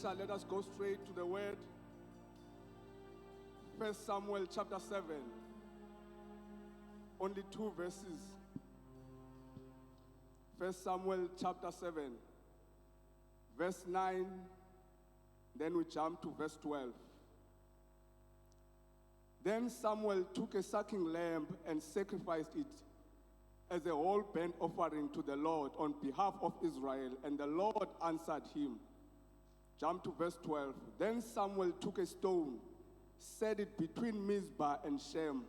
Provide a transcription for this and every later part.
Let us go straight to the word. 1 Samuel chapter 7. Only 2 verses. 1 Samuel chapter 7. Verse 9. Then we jump to verse 12. Then Samuel took a sucking lamb and sacrificed it as a whole burnt offering to the Lord on behalf of Israel. And the Lord answered him. Jump to verse 12. Then Samuel took a stone, set it between Mizpah and Shem.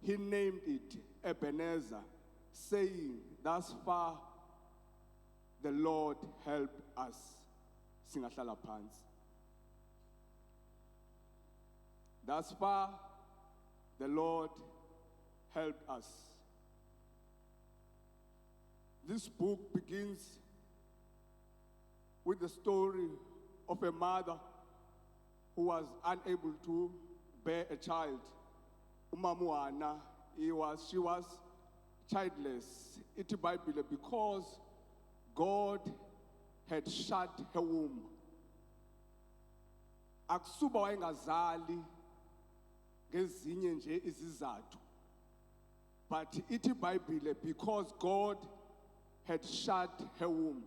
He named it Ebenezer, saying, "Thus far the Lord helped us." Singahlala phansi. Thus far the Lord helped us. This book begins with the story of a mother who was unable to bear a child. Umamuana, she was childless. Iti Bible, because God had shut her womb. Akusuba wayengazali ngezinye nje izizathu. But iti Bible, because God had shut her womb.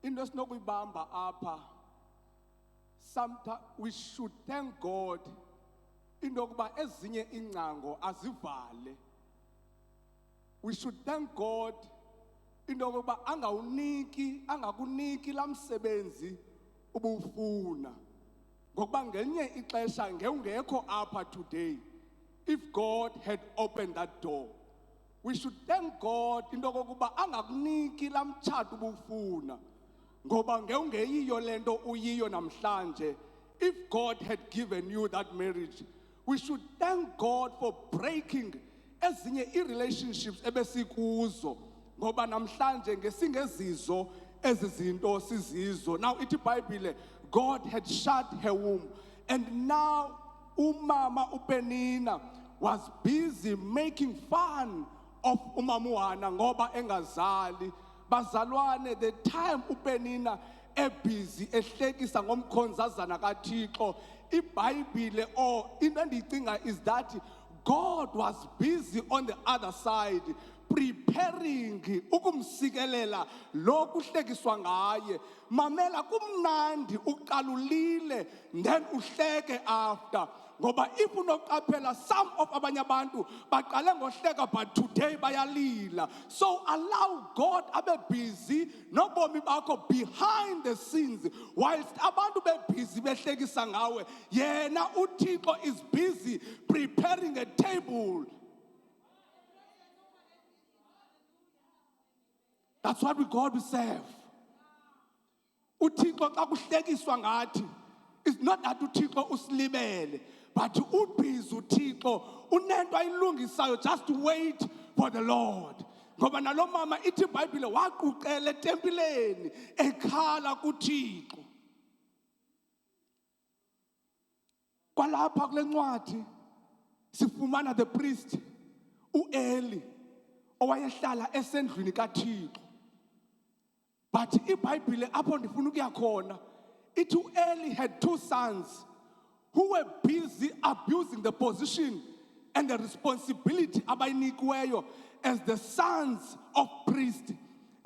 Into esinokuyibamba apha, sometimes we should thank God into yokuba ezinye ingcango azivale. We should thank God into yokuba angakuniki lamsebenzi ubufuna. Ngokuba ngelinye ixesha ngewungekho apha today, if God had opened that door. We should thank God into yokuba angakuniki lamtshato ubufuna. Ngoba ngewungeyiyo lento uyiyo namhlanje. If God had given you that marriage, we should thank God for breaking ezinye relationships ebesikuzo. Ngoba namhlanje ngesingezizo ezizinto sizizo. Now ithi iBhayibhile, God had shut her womb, and now umama uPenina was busy making fun of umamuana ngoba engazali. Bazalwane, the time uPenina busy ehlekisa ngomkhonzazana kaThixo, iBhayibhile or into endiyicinga is that God was busy on the other side preparing ukumsikelela lokhu uhlekiswa ngaye. Mamela kumnandi uqalulile then uhleke after. Ngoba if unoqaphela, some of abanye abantu baqale ngohleka but today bayalila. So allow God abe busy nobomi bakho behind the scenes whilst abantu be busy behlekisa ngawe. Yena uThixo is busy preparing a table. That's what God will serve. uThixo xa kuhlekiswa ngathi, it's not that uThixo usilibele, but ubhizi uThixo unento ayilungisayo, just wait for the Lord. Ngoba nalo mama ithi iBhayibhile waquqela etempileni ekhala kuThixo. Kwalapha kule ncwadi sifumana the priest uEli owayehlala esendlwini kaThixo. But iBhayibhile apho ndifuna ukuya khona ithi uEli had 2 sons who were busy abusing the position and the responsibility abayinikiweyo as the sons of priest.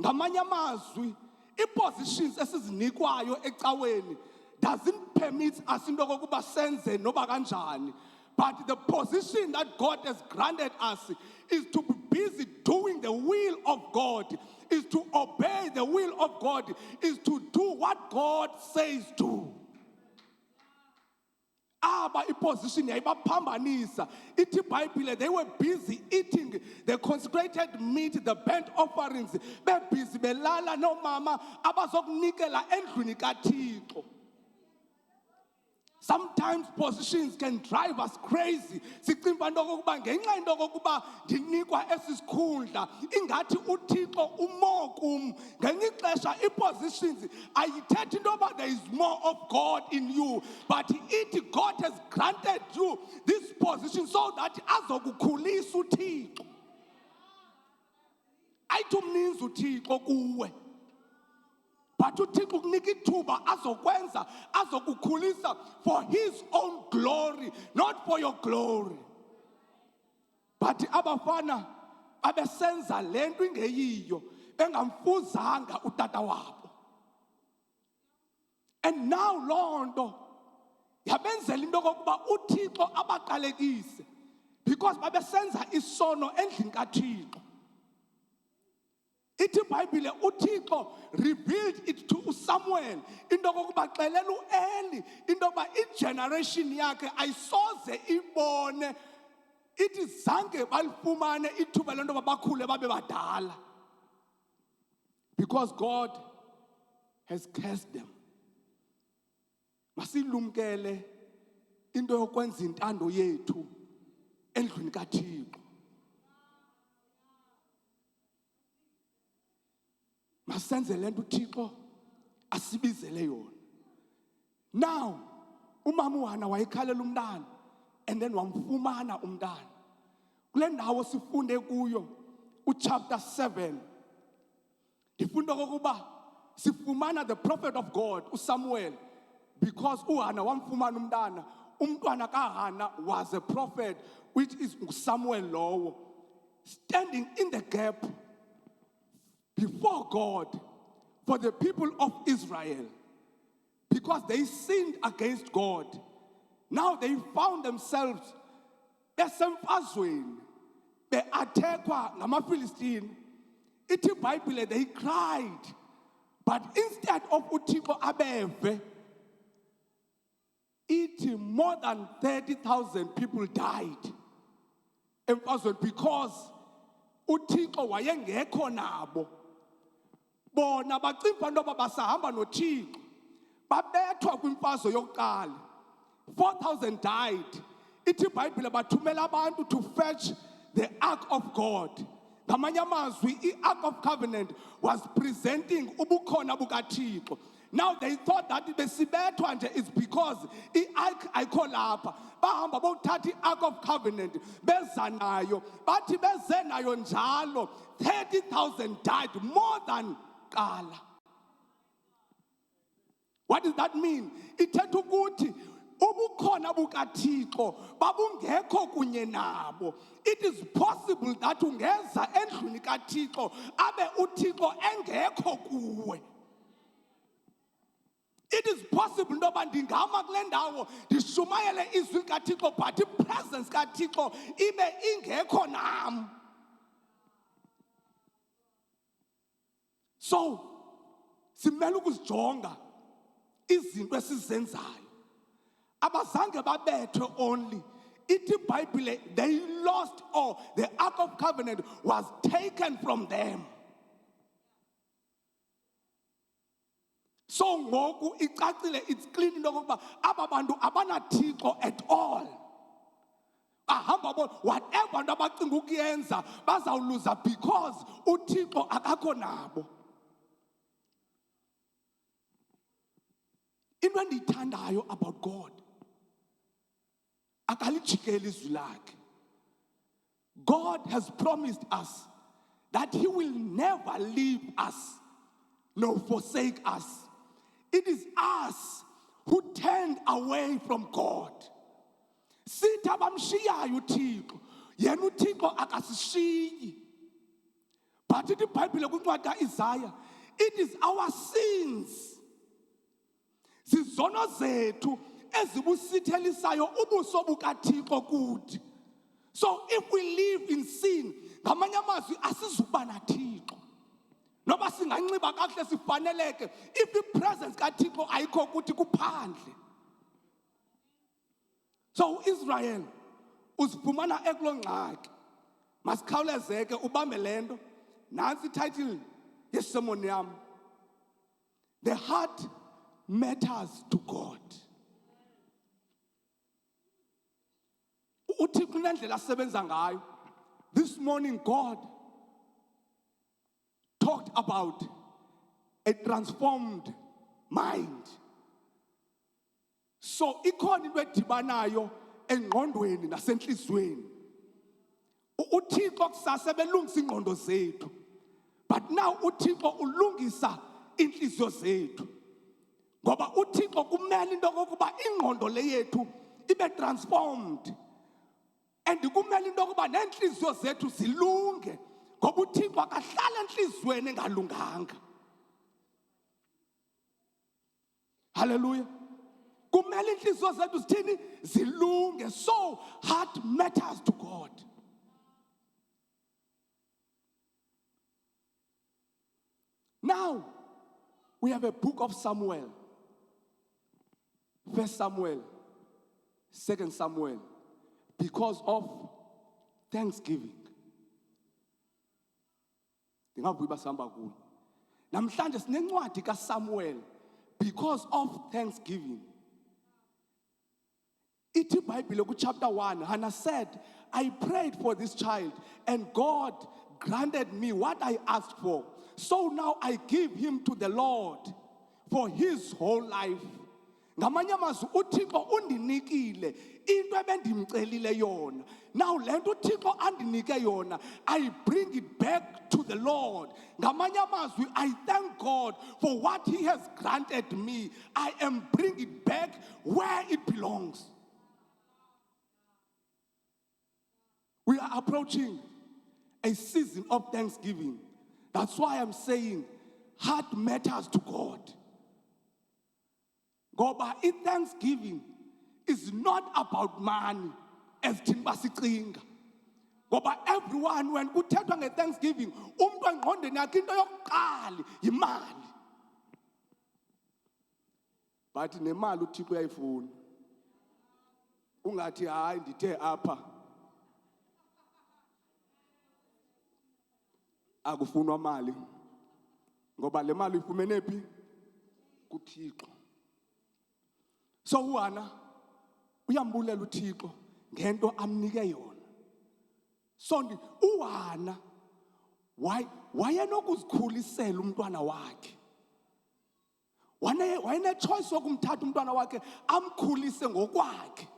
Ngamanye amazwi, i-positions esizinikwayo ecaweni doesn't permit us into yokuba senze noba kanjani. But the position that God has granted us is to be busy doing the will of God, is to obey the will of God, is to do what God says to. Aba iposition yayibaphambanisa. Ithi iBhayibhile, they were busy eating the consecrated meat, the burnt offerings. Be busy belala no mama abazokunikela endlwini kaThixo. Sometimes positions can drive us crazy. Sicinga into yokuba ngenxa into yokuba ndinikwa esisikhundla ingathi uThixo umokum. Ngenye ixesha ipositions ayithethi into yoba there is more of God in you, but it God has granted you this position so that azokukhulisa uThixo. Ayithi umninzi uThixo kuwe. But uThixo ukunika ithuba azokwenza azokukhulisa for his own glory, not for your glory. But abafana abesenza lento ingeyiyo bengamfuzanga utata wabo. And now Lord yabenzela into kokuba uThixo abaqalekise because babesenza isono endlini kaThixo. Ithi iBhayibhile uThixo revealed it to Samuel into kokuba xelela uEli into yoba igeneration yakhe ayisoze ibone ithi zange balifumane ithuba lento yoba bakhule babe badala, because God has cursed them. Masilumkele into yokwenza intando yethu endlini kaThixo. Masenze lento uThixo asibizele yona. Now umama uHana wayekhalela umntana and then wamfumana umntana. Kule ndawo sifunde kuyo uchapter 7 ndifunda kokuba sifumana the prophet of God uSamuel, because uHana wamfumana umntana. Umntwana kaHana was a prophet, which is Samuel lowo, standing in the gap before God for the people of Israel, because they sinned against God. Now they found themselves besemfazweni be-attackwa ngamaPhilistine. Ithi iBhayibhile they cried, but instead of uThixo abeve, ithi more than 30,000 people died emfazweni because uThixo wayengekho nabo. Bona bacimba into yoba basahamba noThixo, babethwa kwimfazwe yokuqala. 4,000 died. Ithi iBhayibhile bathumela abantu to fetch the ark of God. Ngamanye amazwi, i-ark of covenant was presenting ubukhona bukaThixo. Now they thought that besibethwa nje is because i-ark ayikho lapha. Bahamba bothatha i-ark of covenant beza nayo. Bathi beze nayo njalo 30,000 died, more than qala. What does that mean? Ithetha ukuthi ubukhona bukaThixo babungekho kunye nabo. It is possible that ungeza endlini kaThixo abe uThixo engekho kuwe. It is possible noba ndingama kule ndawo ndishumayele izwi kaThixo but i-presence kaThixo ibe ingekho nam. So simele ukuzijonga izinto esizenzayo. Abazange babethwe only. Ithi iBhayibhile they lost all. The ark of covenant was taken from them. So ngoku icacile, it's clean into yokuba aba bantu abanaThixo at all. Bahamba bona whatever nto abacinga ukuyenza bazawuluza because uThixo akakho nabo. Into endiyithandayo about God, akalijikeli izwi lakhe. God has promised us that he will never leave us nor forsake us. It is us who turned away from God. Sithi abamshiyayo uThixo, yena uThixo akasishiyi. But ithi iBhayibhile kwincwadi kaIsaiah, it is our sins, zizono zethu ezibusithelisayo ubuso bukaThixo kuthi. So if we live in sin, ngamanye amazwi asizuba naThixo. Noba singanxiba kakuhle sifaneleke, if the presence kaThixo ayikho kuthi kuphandle. So Israel uzifumana ekulo ngxaki. Masikhawulezeke ubambe lento. Nansi title yesermon yam. The heart matters to God. uThixo unendlela asebenza ngayo. This morning God talked about a transformed mind. So ikhona into edibanayo engqondweni nasenhlizweni. uThixo kusasa belungisa ingqondo zethu. But now uThixo ulungisa inhliziyo zethu. Ngoba uThixo kumele into yokuba ingqondo le yethu ibe transformed. And kumele into yokuba nenhliziyo zethu zilunge. Ngoba uThixo akahlala enhliziyweni engalunganga. Hallelujah. Kumele inhliziyo zethu zithini zilunge. So heart matters to God. Now we have a book of Samuel. 1 Samuel, 2 Samuel, because of Thanksgiving. Ndingavuya sihamba kuyo. Namhlanje sinencwadi kaSamuel because of Thanksgiving. Ithi iBhayibhile chapter 1, Hannah said, I prayed for this child and God granted me what I asked for. So now I give him to the Lord for his whole life. Ngamanye amazwi uThixo undinikile into ebendimcelile yona. Now le nto uThixo andinike yona, I bring it back to the Lord. Ngamanye amazwi, I thank God for what he has granted me. I am bringing it back where it belongs. We are approaching a season of Thanksgiving. That's why I'm saying heart matters to God. Ngoba Thanksgiving is not about money as thina basicinga. Ngoba everyone when kuthethwa ngeThanksgiving, umuntu engqondweni yakhe into yokuqala yimali. But nemali uThixo uyayifuna. Ungathi hayi ndithe apha akufunwa mali. Ngoba le mali ifumene phi? KuThixo. So uHana uyambulela uThixo ngento amnike yona. So uHana wayenokuzikhulisela umntwana wakhe. Wayene choice yokumthatha umntwana wakhe amkhulise ngokwakhe.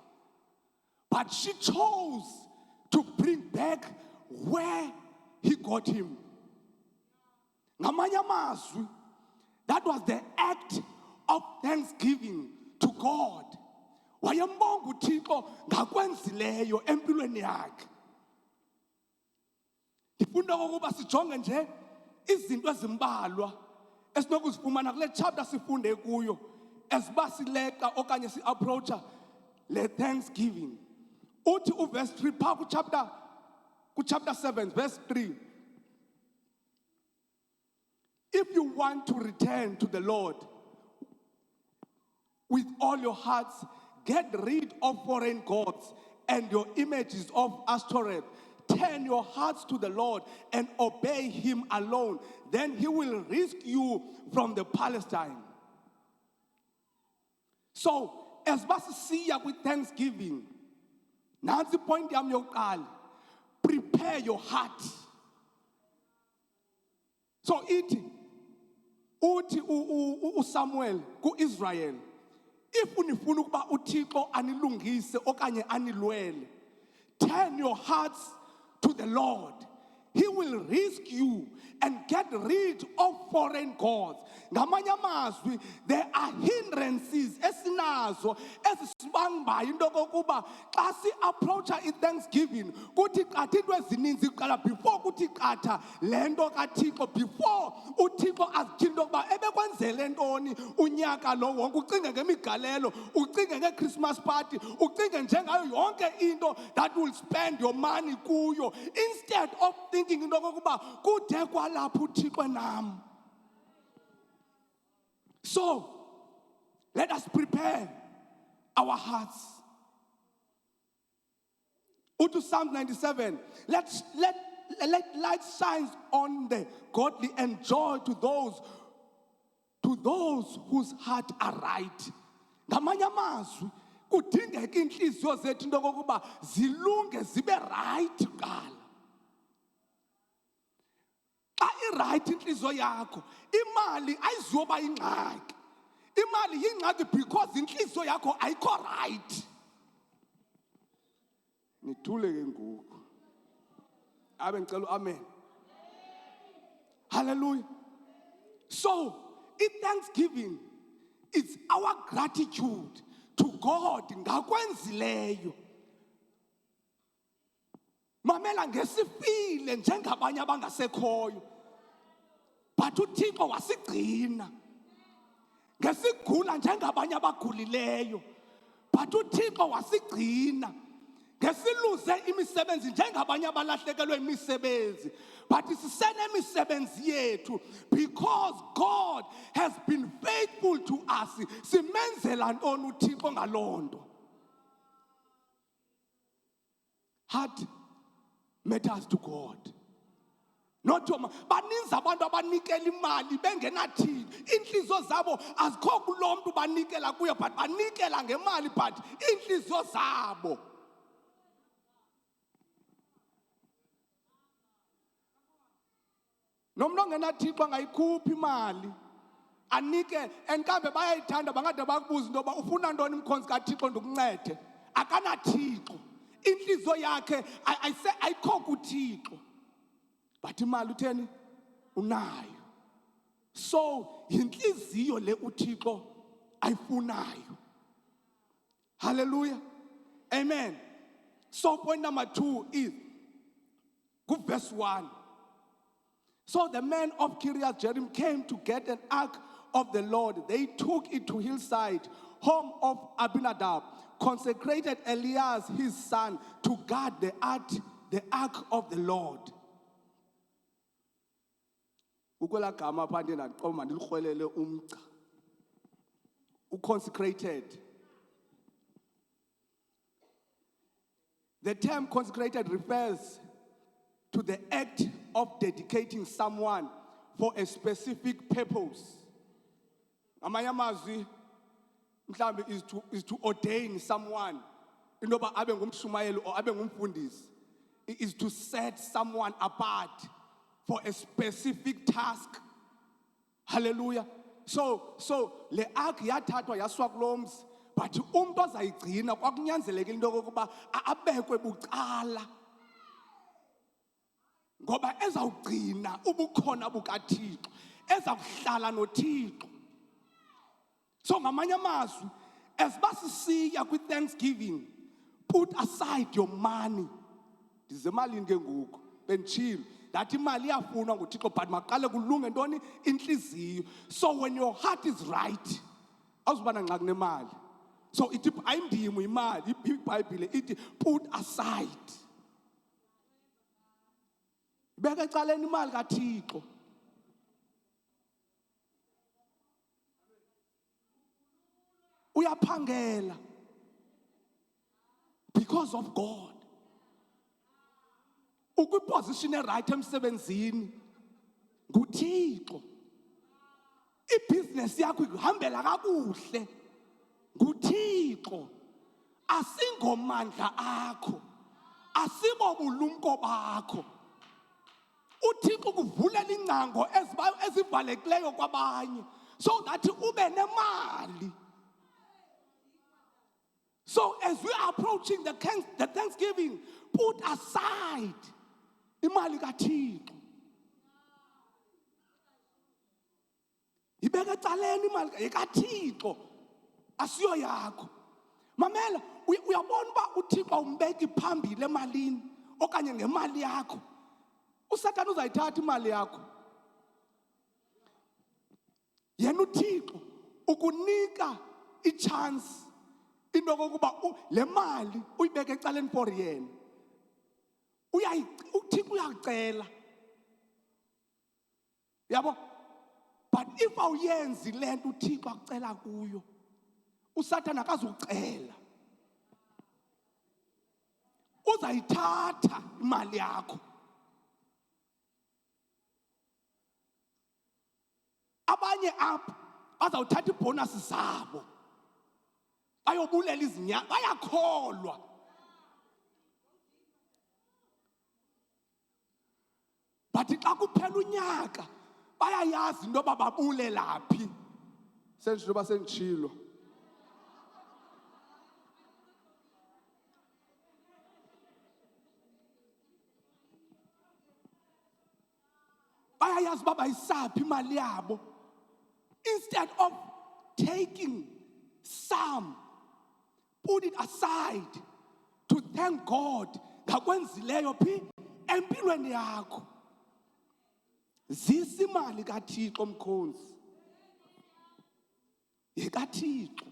But she chose to bring back where he got him. Ngamanye amazwi, that was the act of thanksgiving to God. Wayembonga uThixo ngakwenzileyo empilweni yakhe. Ngifuna ukuba sijonge nje izinto ezimbalwa esinokuzifumana kule chapter sifunde kuyo esibasileka okanye si-approacha le thanksgiving. Uthi uverse 3 pha chapter 7 verse 3. If you want to return to the Lord with all your hearts, get rid of foreign gods and your images of Ashtoreth. Turn your hearts to the Lord and obey him alone. Then he will rescue you from the Palestine. So, as basisiya with Thanksgiving, nansi point yami yokuqala, prepare your heart. So uthi uSamuel ku-Israel, if unifuna ukuba uThixo anilungise okanye anilwele, turn your hearts to the Lord. He will rescue you and get rid of foreign gods. Ngamanye amazwi, there are hindrances esinazo ezisibambayo into kokuba xa si-approacha i-Thanksgiving kuthi qatha into ezininzi kuqala before kuthi qatha le nto kaThixo, before uThixo azityhile into yokuba ebekwenzele ntoni unyaka lo wonke, ucinge ngemigalelo, ucinge nge-Christmas party, ucinge njengayo yonke into that will spend your money kuyo, instead of thinking into kokuba kude kwalapho uThixo nam. So, let us prepare our hearts. To Psalm 97, let light shine on the godly and joy to those whose heart are right. Ngamanye amazwi kudingeka inhliziyo zethu into kokuba zilunge zibe right kuqala. Xa i-right inhliziyo yakho, imali ayizoba ingxaki. Imali yingxaki because inhliziyo yakho ayikho right. Nithule ke ngoku. Abe ngicela amen. Hallelujah. So, i-thanksgiving is our gratitude to God ngakwenzileyo. Mamela ngesifile njengabanye abangasekhoyo, but uThixo wasigcina. Ngesigula njengabanye abagulileyo, but uThixo wasigcina. Ngesiluze imisebenzi njengabanye abalahlekelwe imisebenzi, but sisenemisebenzi yethu because God has been faithful to us. Simenzela ntoni uThixo ngalonto? Heart matters to God. Not to baninzi abantu abanikela imali bengenathini. Inhliziyo zabo azikho kulo mntu banikela kuyo, but banikela ngemali, but inhliziyo zabo. Nomntu ongenathixo angayikhuphi imali anike, enkambe bayayithanda bangade bakubuza into yoba ufuna ntoni mkhonzi kaThixo ndikuncede. Akanathixo, inhliziyo yakhe ayikho kuThixo, but imali utheni unayo. So yinhliziyo le uThixo ayifunayo. Hallelujah, amen. So point number 2 is verse 1. So the men of Kiriath Jearim came to get an ark of the Lord. They took it to hillside, home of Abinadab, consecrated Elias his son to guard the ark of the Lord. Consecrated. The term consecrated refers to the act of dedicating someone for a specific purpose. Amanye amazwi mhlambe is to ordain someone. Indoba abe ngumshumayeli or abe ngumfundisi. It is to set someone apart for a specific task. Hallelujah. So le ark yathathwa yaswa kulomzi, but umuntu ozayigcina kwakunyanzelekile into yokuba abekwe bucala. Ngoba ezawugcina ubukhona bukaThixo, ezakuhlala noThixo. So ngamanye amazwi, as basisiya kwi-Thanksgiving, put aside your money. Ndizemalini ke ngoku benditshilo that imali iyafunwa nguThixo, but maqale kulunge ntoni inhliziyo. So when your heart is right, awuzubana nxa kunemali. So ithi ayindimo imali, iBhayibhile ithi put aside. Beka ecaleni imali kaThixo. Uyaphangela because of God. Ukwiposition right emsebenzini nguThixo. Ibusiness yakho ihambela kakuhle nguThixo. Asingomandla akho, asibo bulumko bakho. uThixo kuvulela ingcango ezivalekileyo kwabanye so that ube nemali. So as we are approaching the Thanksgiving, put aside imali kaThixo. Ibeka ecaleni imali kaThixo, asiyo yakho. Mamela, uyabona uba uThixo umbeki phambili emalini okanye ngemali yakho. uSathane uzayithatha imali yakho. Yena uThixo ukunika ichance into yokuba le mali uyibeke ecaleni for yena. uThixo uyacela. Yabo? But if awuyenzi le nto uThixo akucela kuyo, uSathane akazucela. Uzayithatha imali yakho. Abanye apha bazawuthatha ibonus zabo bayobulela izinyanga, bayakholwa. But xa kuphela unyaka bayayazi into yoba babulela phi. Senditshilo uba senditshilo. Bayayazi uba bayisaphi imali yabo. Instead of taking some, put it aside to thank God ngakwenzileyo phi empilweni yakho. Zisimali kaThixo mkhonzi. YekaThixo.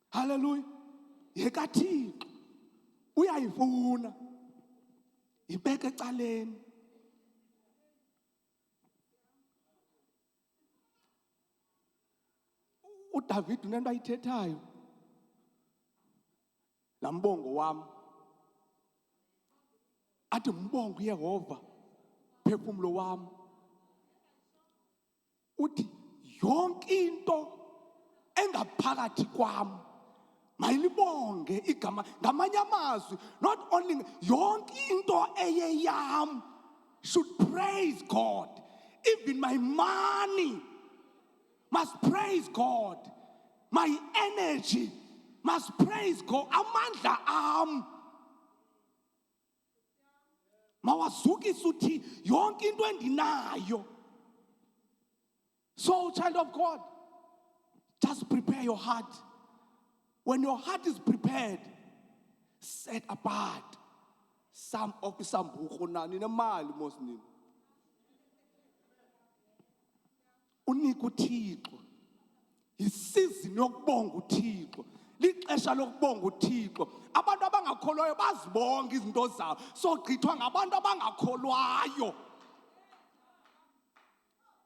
Hallelujah. YekaThixo. Uyayifuna. Ibeke ecaleni. uDavid unento ayithethayo. Lambongo wami. Athi mbongo uYehova phefumulo wami. Uthi yonke into engaphakathi kwami mayilibonge igama. Ngamanye amazwi, not only yonke into eyeyam should praise God. Even my money must praise God. My energy must praise God. Amandla am mawazukise uthi yonke into endinayo. So, child of God, just prepare your heart. When your heart is prepared, set apart some of isambuko nani nemali mosini. Unika uThixo. Isizini yokubonga uThixo. Lixesha lokubonga uThixo. Abantu abangakholwayo bazibonga izinto zabo. So gqithwa ngabantu abangakholwayo.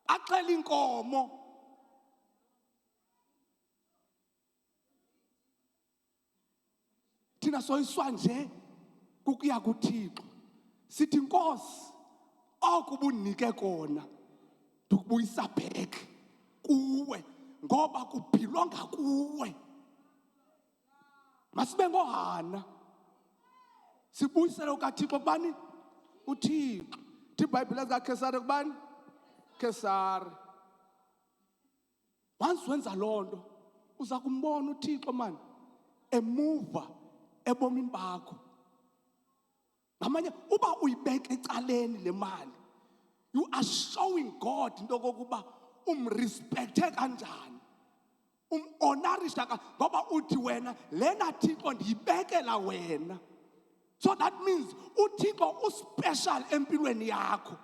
Axela inkomo. Thina soyiswa nje kukuya kuThixo. Sithi Nkosi, okubunike kona ndikubuyisa back kuwe ngoba kuphilwa ngakuwe. Masibe ngoHana. Sibuyisele ukaThixo kubani? uThixo. Thi iBhayibhile zikaKhesari kubani? Khesari. Once wenza lonto, uza kumbona uThixo man emuva ebomini bakho. Ngamanye uba uyibeka ecaleni le mali, you are showing God into kokuba umrespecte kanjani. Honorisha ngoba uthi wena lena Thixo ndiyibekela wena. So that means uThixo uspecial empilweni yakho.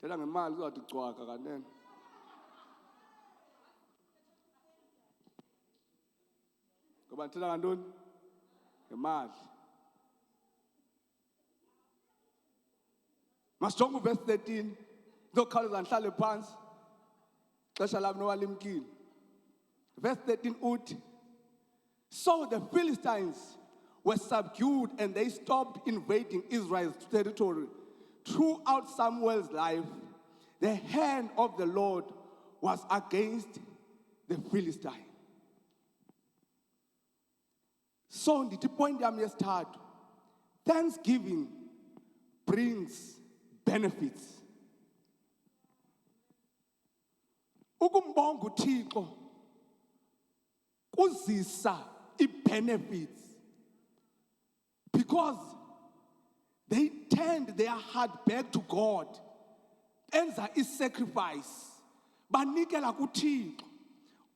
Tela ngemali uzathi cwaka kanene. Ngoba ngithela ngantoni? Ngemali. Masijonge uverse 13. Ngizokhawuleza ngihlale phansi. Xesha lami nowalimkile. Verse 13 uthi, so the Philistines were subdued and they stopped invading Israel's territory. Throughout Samuel's life, the hand of the Lord was against the Philistines. So ndithi point yami yesithathu, thanksgiving brings benefits. Ukumbonga uThixo kuzisa i-benefits because they turned their heart back to God. Enza i-sacrifice. Banikela kuThixo.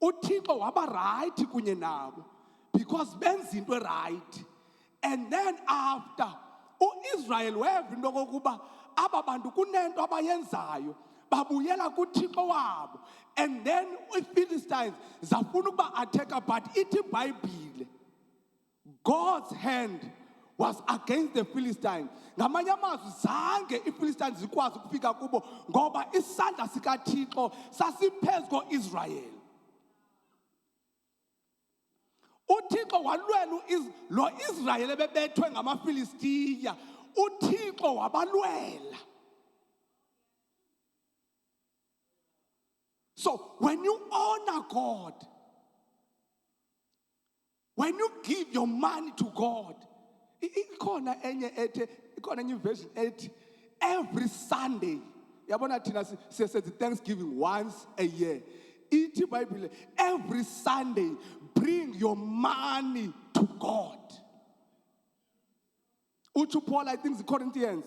uThixo waba right kunye nabo because benza into right. And then after uIsrael weva into kokuba aba bantu kunento abayenzayo, babuyela kuThixo wabo. And then iPhilistines zafuna ukuba attacker, but ithi iBhayibhile God's hand was against the Philistines. Ngamanye amazwi zange iPhilistines zikwazi ukufika kubo ngoba isandla sikaThixo sasiphezu koIsrael. uThixo walwela lo Israel ebebethwe ngamaFilistiya. uThixo wabalwela. So when you honor God, when you give your money to God, ikhona enye version ethi every Sunday. Yabona thina siyenza Thanksgiving once a year. Ithi iBhayibhile every Sunday bring your money to God. Uchu Paul, I think the Corinthians.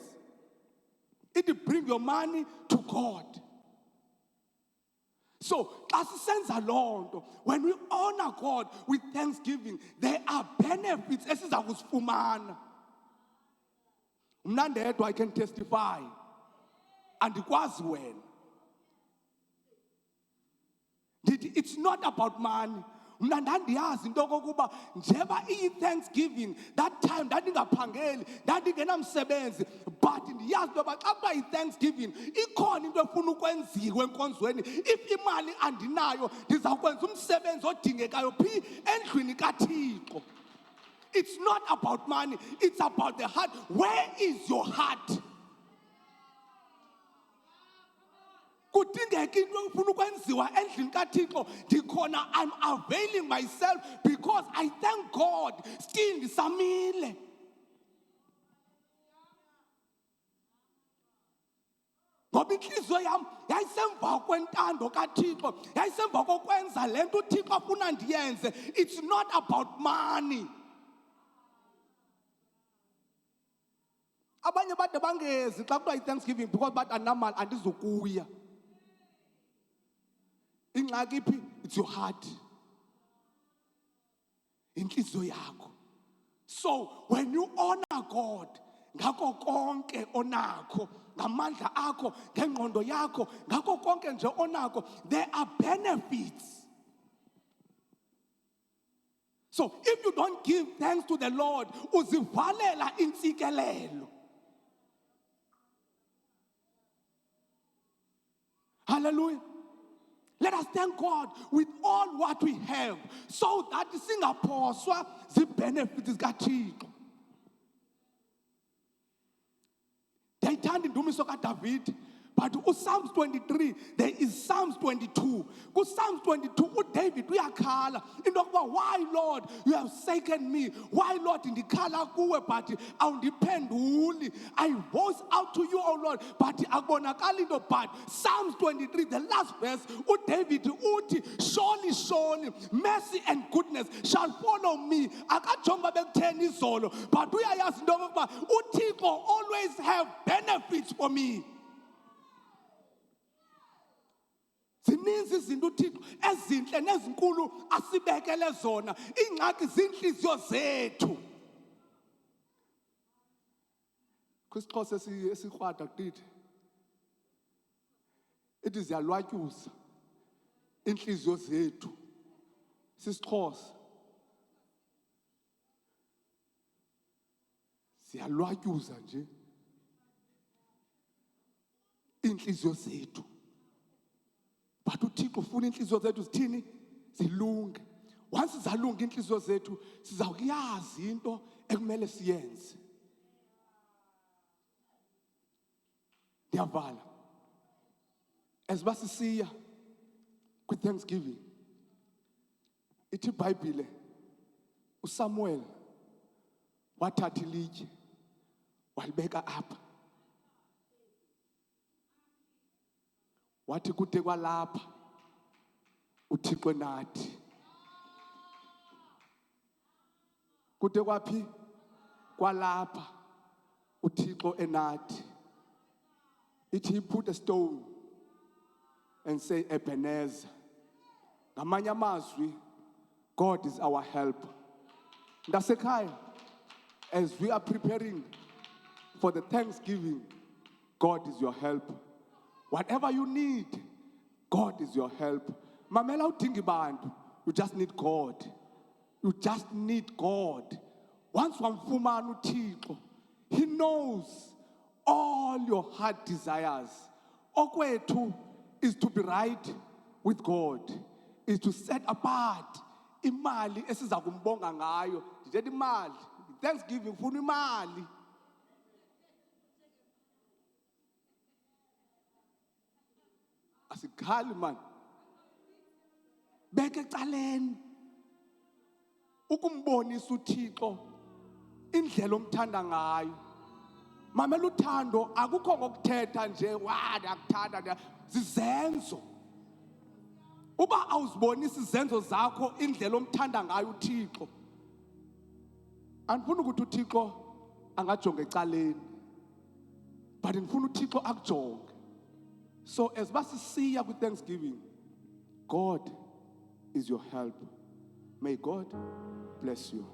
It bring your money to God. So, as sense alone, when we honor God with thanksgiving, there are benefits. Esizakuzifumana. Mna ndedwa I can testify. Andikwazi wena. It's not about money. Mna ndandiyazi into okokuba njeba iyi-thanksgiving, that time ndandingaphangeli, ndandingenamsebenzi, but ndiyazi into yoba xa kuba yi-thanksgiving ikhona into efuna ukwenziwa enkonzweni. If imali andinayo ndizawukwenza umsebenzi odingekayo phi endlwini kaThixo. It's not about money, it's about the heart. Where is your heart? Kudingeka into efuna ukwenziwa endlini kaThixo, ndikhona, I'm availing myself because I thank God still ndisamile. Ngoba inhliziyo yam yayisemva kwentando kaThixo, yayisemva kokwenza le nto uThixo afuna ndiyenze. It's not about money. Abanye bade bangezi xa kuthiwa yi-thanksgiving because bathi andinamali andizukuya. Ingxaki iphi? It's your heart. Inhliziyo yakho. So when you honor God, ngakho konke onakho, ngamandla akho, ngengqondo yakho, ngakho konke nje onakho, there are benefits. So if you don't give thanks to the Lord, uzivalela intsikelelo. Hallelujah. Let us thank God with all what we have, so that singaphoswa zibenefits zikaThixo. Ndiyayithanda indumiso kaDavid, but uPsalms 23, there is Psalms 22. Psalms 22, uDavid uyakhala into yokuba, why Lord you have forsaken me? Why Lord ndikhala kuwe but awundiphenduli? I voice out to you, O Lord, but akubonakali into. But Psalms 23, the last verse, uDavid uthi, surely, surely, mercy and goodness shall follow me. Akajonga bekutheni izolo, but uyayazi into yokuba uThixo always have benefits for me. Zininzi izinto uThixo ezinhle nezinkulu asibekele zona. Ingxaki zinhliziyo zethu. KwisiXhosa esikrwada kudithi ithi ziyalwatyuza inhliziyo zethu. SisiXhosa ziyalwatyuza nje inhliziyo zethu. But uThixo ufuna inhliziyo zethu zithini? Zilunge. Once zalunga inhliziyo zethu, sizawuyazi into ekumele siyenze. Ndiyavala. As basisiya kwi-Thanksgiving, ithi iBhayibhile uSamuel wathatha ilitye walibeka apha. Wathi kude kwalapha uThixo nathi. Kude kwaphi? Kwalapha uThixo enathi. He put a stone and say Ebenezer. Ngamanye amazwi, God is our help. Ndasekhaya, as we are preparing for the Thanksgiving, God is your help. Whatever you need, God is your help. Mamela udinga bantu, you just need God. You just need God. Once wamfumana uThixo, He knows all your heart desires. Okwethu is to be right with God, is to set apart imali esiza kumbonga ngayo. Ndithi imali, Thanksgiving ufuna imali. Asikhali man. Beke ecaleni ukumbonisa uThixo indlela omthanda ngayo. Mamela uthando akukho ngokuthetha nje wa ndiyakuthanda, zizenzo. Uba awuzibonisa izenzo zakho indlela omthanda ngayo uThixo, andifuni ukuthi uThixo angajonga ecaleni, but ndifuna uThixo akujonge. So as basisiya kwi-Thanksgiving, God is your help. May God bless you.